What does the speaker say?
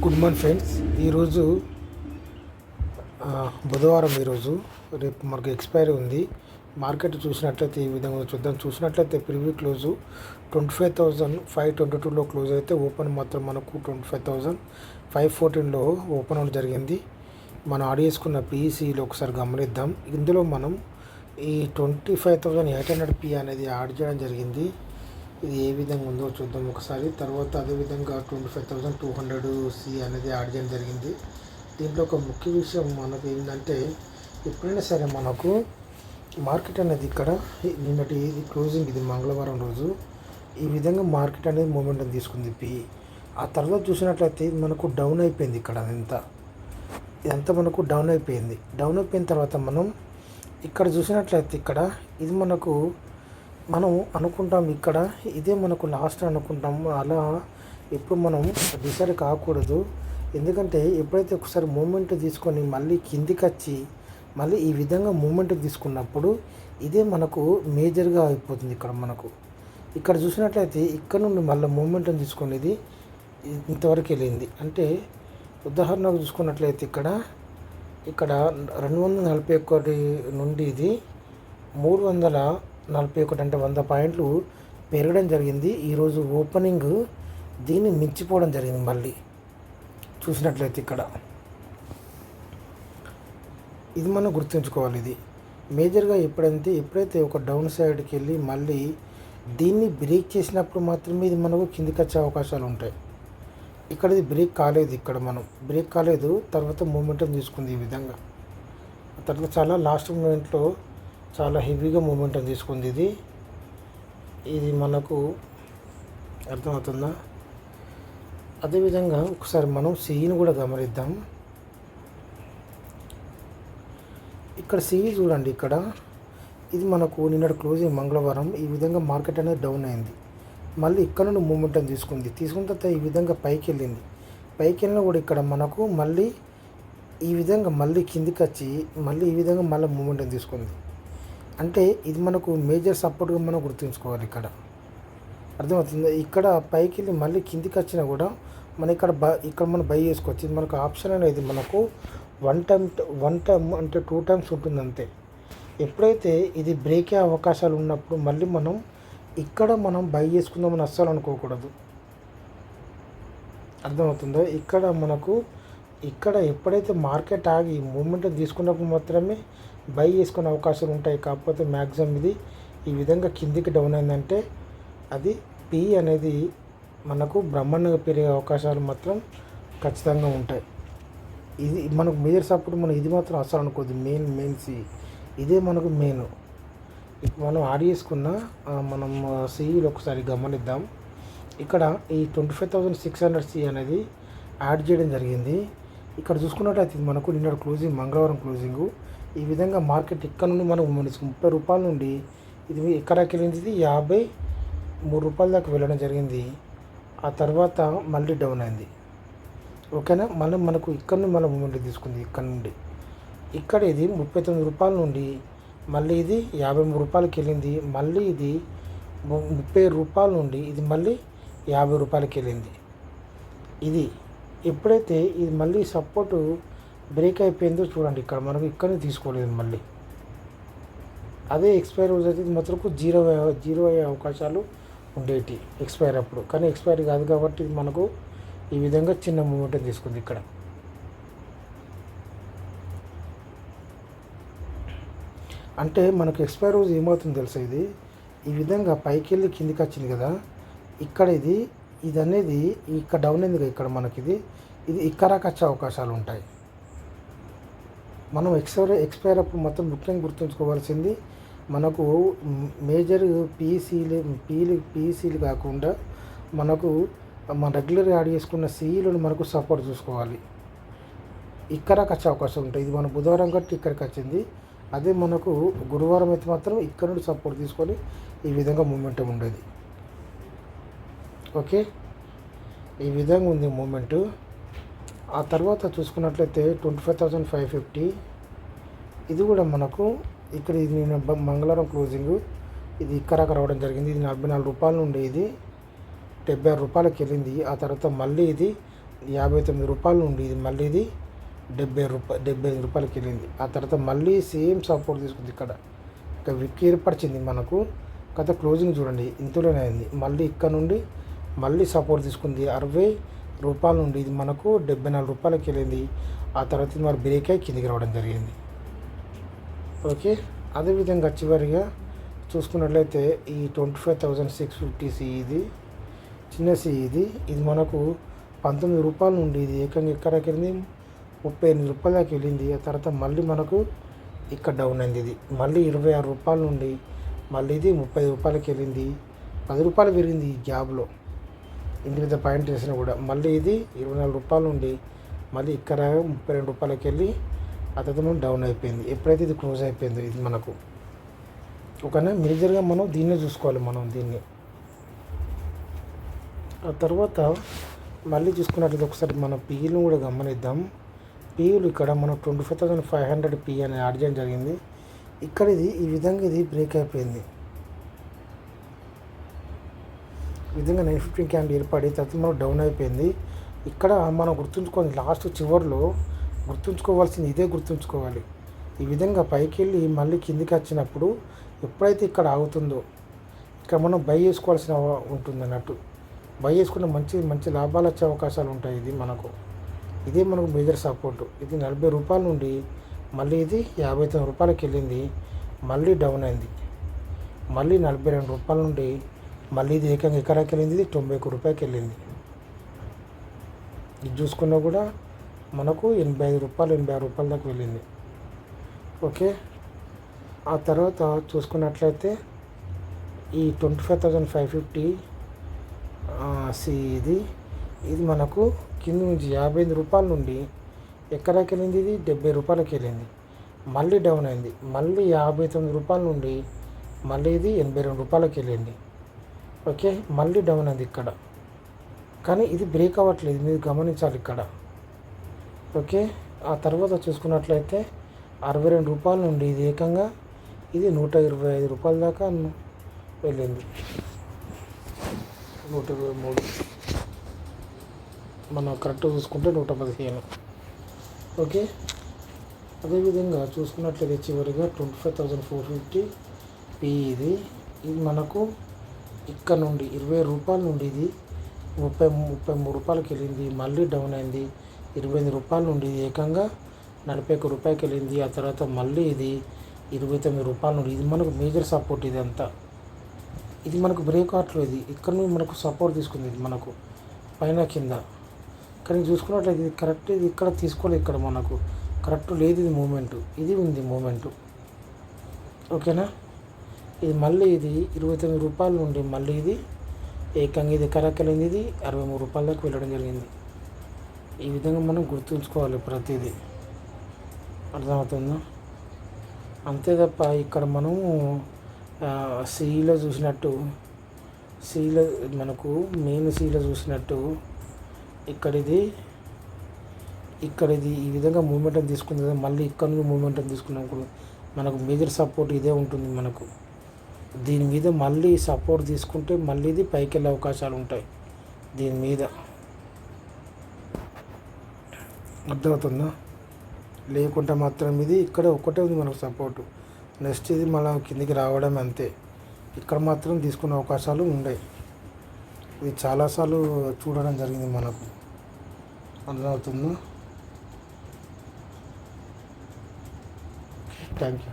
Good morning friends. ఈరోజు బుధవారం. ఈరోజు రేపు మనకు ఎక్స్పైరీ ఉంది. మార్కెట్ చూసినట్లయితే ఈ విధంగా చూసినట్లయితే ప్రివ్యూ క్లోజు 25,522లో క్లోజ్ అయితే ఓపెన్ మాత్రం మనకు 25,514లో ఓపెన్ అవడం జరిగింది. మనం ఆడ్ చేసుకున్న పీఈసీలో ఒకసారి గమనిద్దాం. ఇందులో మనం ఈ 25,800 అనేది యాడ్ చేయడం జరిగింది. ఇది ఏ విధంగా ఉందో చూద్దాం ఒకసారి. తర్వాత అదేవిధంగా 25,200 అనేది యాడ్ చేయడం జరిగింది. దీంట్లో ఒక ముఖ్య విషయం మనకు ఏంటంటే, ఎప్పుడైనా సరే మనకు మార్కెట్ అనేది ఇక్కడ నిన్నటి క్లోజింగ్, ఇది మంగళవారం రోజు ఈ విధంగా మార్కెట్ అనేది మూమెంటం తీసుకుంది పిఈ. ఆ తర్వాత చూసినట్లయితే మనకు డౌన్ అయిపోయింది. ఇక్కడ ఇదంతా మనకు డౌన్ అయిపోయింది. డౌన్ అయిపోయిన తర్వాత మనం ఇక్కడ చూసినట్లయితే ఇక్కడ ఇది మనం అనుకుంటాం, ఇక్కడ ఇదే మనకు లాస్ట్ అనుకుంటాము. అలా ఎప్పుడు మనం డిసైడ్ కాకూడదు. ఎందుకంటే ఎప్పుడైతే ఒకసారి మూమెంట్ తీసుకొని మళ్ళీ కిందికి వచ్చి మళ్ళీ ఈ విధంగా మూమెంట్ తీసుకున్నప్పుడు ఇదే మనకు మేజర్గా అయిపోతుంది. ఇక్కడ చూసినట్లయితే ఇక్కడ నుండి మళ్ళీ మూమెంట్ తీసుకునేది ఇంతవరకు వెళ్ళింది. అంటే ఉదాహరణకు చూసుకున్నట్లయితే ఇక్కడ 241 నుండి ఇది 341, అంటే 100 పాయింట్లు పెరగడం జరిగింది. ఈరోజు ఓపెనింగ్ దీన్ని మించిపోవడం జరిగింది. మళ్ళీ చూసినట్లయితే ఇక్కడ ఇది మనం గుర్తుంచుకోవాలి. ఇది మేజర్గా ఎప్పుడైతే ఒక డౌన్ సైడ్కి వెళ్ళి మళ్ళీ దీన్ని బ్రేక్ చేసినప్పుడు మాత్రమే ఇది మనకు కిందికి వచ్చే అవకాశాలు ఉంటాయి. ఇక్కడ ఇది బ్రేక్ కాలేదు. మనం బ్రేక్ కాలేదు. తర్వాత మూమెంటం తీసుకుంది ఈ విధంగా. తర్వాత చాలా లాస్ట్ మూమెంట్లో చాలా హెవీగా మూమెంటం తీసుకుంది. ఇది మనకు అర్థమవుతుందా? అదేవిధంగా ఒకసారి మనం సిఈని కూడా గమనిద్దాం. ఇక్కడ సిఈ చూడండి. ఇక్కడ ఇది మనకు నిన్నటి క్లోజింగ్ మంగళవారం ఈ విధంగా మార్కెట్ అనేది డౌన్ అయింది. మళ్ళీ ఇక్కడ నుండి మూమెంటం తీసుకున్న తర్వాత ఈ విధంగా పైకి వెళ్ళింది. పైకి వెళ్ళినా కూడా ఇక్కడ మనకు మళ్ళీ ఈ విధంగా మళ్ళీ కిందికి వచ్చి మళ్ళీ ఈ విధంగా మళ్ళీ మూమెంటం తీసుకుంది. అంటే ఇది మనకు మేజర్ సపోర్ట్గా మనం గుర్తుంచుకోవాలి. ఇక్కడ అర్థమవుతుంది. ఇక్కడ పైకి వెళ్ళి మళ్ళీ కిందికి వచ్చినా కూడా మనం ఇక్కడ మనం బై చేసుకోవచ్చు. ఇది మనకు ఆప్షన్ అనేది మనకు వన్ టైం అంటే 2 టైమ్స్ ఉంటుంది అంతే. ఎప్పుడైతే ఇది బ్రేక్ అయ్యే అవకాశాలు ఉన్నప్పుడు మళ్ళీ మనం ఇక్కడ బై చేసుకుందామని అస్సలు అనుకోకూడదు. అర్థమవుతుందో? ఇక్కడ ఎప్పుడైతే మార్కెట్ ఆగి మూమెంట్ తీసుకున్నప్పుడు మాత్రమే బై చేసుకునే అవకాశాలు ఉంటాయి. కాకపోతే మ్యాక్సిమం ఇది ఈ విధంగా కిందికి డౌన్ అయిందంటే అది పి అనేది మనకు బ్రహ్మాండంగా పెరిగే అవకాశాలు మాత్రం ఖచ్చితంగా ఉంటాయి. ఇది మనకు మేజర్ సపోర్ట్. మనం ఇది మాత్రం అసలు అనుకోద్దు. మెయిన్ సి ఇదే మనకు మెయిన్. మనం యాడ్ చేసుకున్న మనం సిఈలో ఒకసారి గమనిద్దాం. ఇక్కడ ఈ 25,600 అనేది యాడ్ చేయడం జరిగింది. ఇక్కడ చూసుకున్నట్లయితే మనకు నిన్న క్లోజింగ్ మంగళవారం క్లోజింగు ఈ విధంగా మార్కెట్ ఇక్కడ నుండి మనకు 30 రూపాయల నుండి ఇది ఎక్కడికి వెళ్ళింది, ఇది 53 రూపాయల దాకా వెళ్ళడం జరిగింది. ఆ తర్వాత మళ్ళీ డౌన్ అయింది. ఓకేనా? మనకు ఇక్కడ నుండి మళ్ళీ మూమెంట్ తీసుకుంది. ఇక్కడ ఇది 39 రూపాయల నుండి మళ్ళీ ఇది 53 రూపాయలకి వెళ్ళింది. మళ్ళీ ఇది 30 రూపాయల నుండి ఇది మళ్ళీ 50 రూపాయలకి వెళ్ళింది. ఇది ఎప్పుడైతే ఇది మళ్ళీ సపోర్టు బ్రేక్ అయిపోయిందో చూడండి. ఇక్కడ మనకు ఇక్కడ తీసుకోలేదు. మళ్ళీ అదే ఎక్స్పైర్ రోజు అయితే మాత్రం జీరో అయ్యే అవకాశాలు ఉండేటి ఎక్స్పైర్ అప్పుడు. కానీ ఎక్స్పైర్ కాదు కాబట్టి ఇది మనకు ఈ విధంగా చిన్న మూమెంట్ తీసుకుంది. ఇక్కడ అంటే మనకు ఎక్స్పైర్ రోజు ఏమవుతుందో తెలుసా? ఇది ఈ విధంగా పైకి వెళ్ళి కిందికి వచ్చింది కదా. ఇక్కడ ఇది అనేది ఇక్కడ డౌన్ అయింది కదా. ఇక్కడ మనకి ఇది ఇక్కడ వచ్చే అవకాశాలు ఉంటాయి. మనం ఎక్స్పైర్ అప్పుడు మొత్తం ముఖ్యంగా గుర్తుంచుకోవాల్సింది మనకు మేజర్ పీఈసీలు కాకుండా మనకు మన రెగ్యులర్ యాడ్ చేసుకున్న సిఈలను మనకు సపోర్ట్ చూసుకోవాలి. ఇక్కడ వచ్చే అవకాశం ఉంటాయి. ఇది మన బుధవారం కట్టి ఇక్కడికి వచ్చింది. అదే మనకు గురువారం అయితే మాత్రం ఇక్కడ నుండి సపోర్ట్ తీసుకొని ఈ విధంగా మూమెంటం ఉండేది. ఓకే, ఈ విధంగా ఉంది మూమెంటు. ఆ తర్వాత చూసుకున్నట్లయితే 25,550 ఇది కూడా మనకు ఇక్కడ ఇది నేను మంగళవారం క్లోజింగ్ ఇది ఇక్కడ రావడం జరిగింది. ఇది 44 రూపాయల నుండి ఇది 76 రూపాయలకి వెళ్ళింది. ఆ తర్వాత మళ్ళీ ఇది రూపాయల నుండి ఇది మళ్ళీ ఇది 75 రూపాయలకి వెళ్ళింది. ఆ తర్వాత మళ్ళీ సేమ్ సపోర్ట్ తీసుకుంది. ఇక్కడ ఒక విక్ ఏర్పరిచింది మనకు. కథ క్లోజింగ్ చూడండి ఇంతలోనే అయింది. మళ్ళీ ఇక్కడ నుండి మళ్ళీ సపోర్ట్ తీసుకుంది 60 రూపాయల నుండి ఇది మనకు 74 రూపాయలకి వెళ్ళింది. ఆ తర్వాత ఇది మరి బ్రేక్ అయి కిందికి రావడం జరిగింది. ఓకే, అదేవిధంగా చివరిగా చూసుకున్నట్లయితే ఈ 25,650 ఇది చిన్న ఇది మనకు 19 రూపాయల నుండి ఇది ఏకంగా ఎక్కడికి వెళ్ళింది 38 రూపాయల దాకా వెళ్ళింది. ఆ తర్వాత మళ్ళీ మనకు ఇక్కడ డౌన్ అయింది. ఇది మళ్ళీ 26 రూపాయల నుండి మళ్ళీ ఇది 30 రూపాయలకి వెళ్ళింది. 10 రూపాయలు పెరిగింది ఈ గ్యాప్లో ఇంటి మీద పాయింట్ వేసినా కూడా. మళ్ళీ ఇది 24 రూపాయల నుండి మళ్ళీ ఇక్కడ 32 రూపాయలకి వెళ్ళి ఆ తర్వాత మనం డౌన్ అయిపోయింది. ఎప్పుడైతే ఇది క్లోజ్ అయిపోయిందో ఇది మనకు ఓకేనా. మేజర్గా మనం దీన్నే చూసుకోవాలి. మనం దీన్ని ఆ తర్వాత మళ్ళీ చూసుకున్నట్లయితే ఒకసారి మన పీఈలను కూడా గమనిద్దాం. పీఈలు ఇక్కడ మనం 25,500 పీ అని యాడ్ చేయడం జరిగింది. ఇక్కడ ఇది ఈ విధంగా ఇది బ్రేక్ అయిపోయింది. ఈ విధంగా 915 క్యాండిల్ ఏర్పడి తర్వాత మనం డౌన్ అయిపోయింది. ఇక్కడ మనం గుర్తుంచుకోవాలి, లాస్ట్ చివరిలో గుర్తుంచుకోవాల్సింది ఇదే గుర్తుంచుకోవాలి. ఈ విధంగా పైకి వెళ్ళి మళ్ళీ కిందికి వచ్చినప్పుడు ఎప్పుడైతే ఇక్కడ ఆగుతుందో ఇక్కడ మనం బై చేసుకోవాల్సిన ఉంటుంది అన్నట్టు. బై చేసుకున్న మంచి లాభాలు వచ్చే అవకాశాలు ఉంటాయి. ఇదే మనకు మేజర్ సపోర్టు. ఇది 40 రూపాయల నుండి మళ్ళీ ఇది 59 రూపాయలకి వెళ్ళింది. మళ్ళీ డౌన్ అయింది. మళ్ళీ 42 రూపాయల నుండి మళ్ళీ ఇది ఏకంగా ఎక్కడికి వెళ్ళింది, ఇది 91 రూపాయలకి వెళ్ళింది. ఇది చూసుకున్నా కూడా మనకు 85 రూపాయలు 86 రూపాయల దాకా వెళ్ళింది. ఓకే, ఆ తర్వాత చూసుకున్నట్లయితే ఈ 25,550 ఇది మనకు కింద నుంచి 55 రూపాయల నుండి ఎక్కడికి వెళ్ళింది, ఇది 70 రూపాయలకి వెళ్ళింది. మళ్ళీ డౌన్ అయింది. మళ్ళీ 59 రూపాయల నుండి మళ్ళీ ఇది 82 రూపాయలకి వెళ్ళింది. ఓకే, మళ్ళీ డౌన్ అయింది ఇక్కడ. కానీ ఇది బ్రేక్ అవ్వట్లేదు, మీరు గమనించాలి ఇక్కడ. ఓకే, ఆ తర్వాత చూసుకున్నట్లయితే 62 రూపాయల నుండి ఇది ఏకంగా ఇది 125 రూపాయల దాకా వెళ్ళింది. 123 మనం కరెక్ట్ చూసుకుంటే 115. ఓకే, అదేవిధంగా చూసుకున్నట్లయితే చివరిగా 25,450 పీ ఇది మనకు ఇక్కడ నుండి 20 రూపాయల నుండి ఇది 33 రూపాయలకి వెళ్ళింది. మళ్ళీ డౌన్ అయింది. 28 రూపాయల నుండి ఇది ఏకంగా 41 రూపాయలకి వెళ్ళింది. ఆ తర్వాత మళ్ళీ ఇది 29 రూపాయల నుండి ఇది మనకు మేజర్ సపోర్ట్. ఇదంతా ఇది మనకు బ్రేక్ అవుట్లో ఇది ఇక్కడ నుండి మనకు సపోర్ట్ తీసుకుంది. ఇది మనకు పైన కింద. కానీ చూసుకున్నట్లయితే ఇది కరెక్ట్, ఇది ఇక్కడ తీసుకోలేదు, ఇక్కడ మనకు కరెక్ట్ లేదు. ఇది మూమెంట్ ఇది ఉంది మూమెంటు. ఓకేనా, ఇది మళ్ళీ ఇది 29 రూపాయల నుండి మళ్ళీ ఇది ఏకంగా ఇది కరెక్ట్ వెళ్ళింది. ఇది 63 రూపాయల దాకా వెళ్ళడం జరిగింది. ఈ విధంగా మనం గుర్తుంచుకోవాలి ప్రతిదీ. అర్థమవుతుందా? అంతే తప్ప ఇక్కడ మనము సీలో చూసినట్టు మనకు మెయిన్ సీలో చూసినట్టు ఇక్కడ ఇది ఈ విధంగా మూమెంటం తీసుకుంది కదా, మళ్ళీ ఇక్కడ నుంచి మూమెంటం తీసుకున్నప్పుడు మనకు మేజర్ సపోర్ట్ ఇదే ఉంటుంది. మనకు దీని మీద మళ్ళీ సపోర్ట్ తీసుకుంటే మళ్ళీ ఇది పైకి వెళ్ళే అవకాశాలు ఉంటాయి దీని మీద. అర్థమవుతుందా? లేకుంటే మాత్రం ఇది ఇక్కడ ఒకటే ఉంది మనకు సపోర్టు. నెక్స్ట్ ఇది మళ్ళీ కిందికి రావడం అంతే. ఇక్కడ మాత్రం తీసుకునే అవకాశాలు ఉన్నాయి. ఇది చాలాసార్లు చూడడం జరిగింది మనకు. అర్థమవుతుందా? Thank you.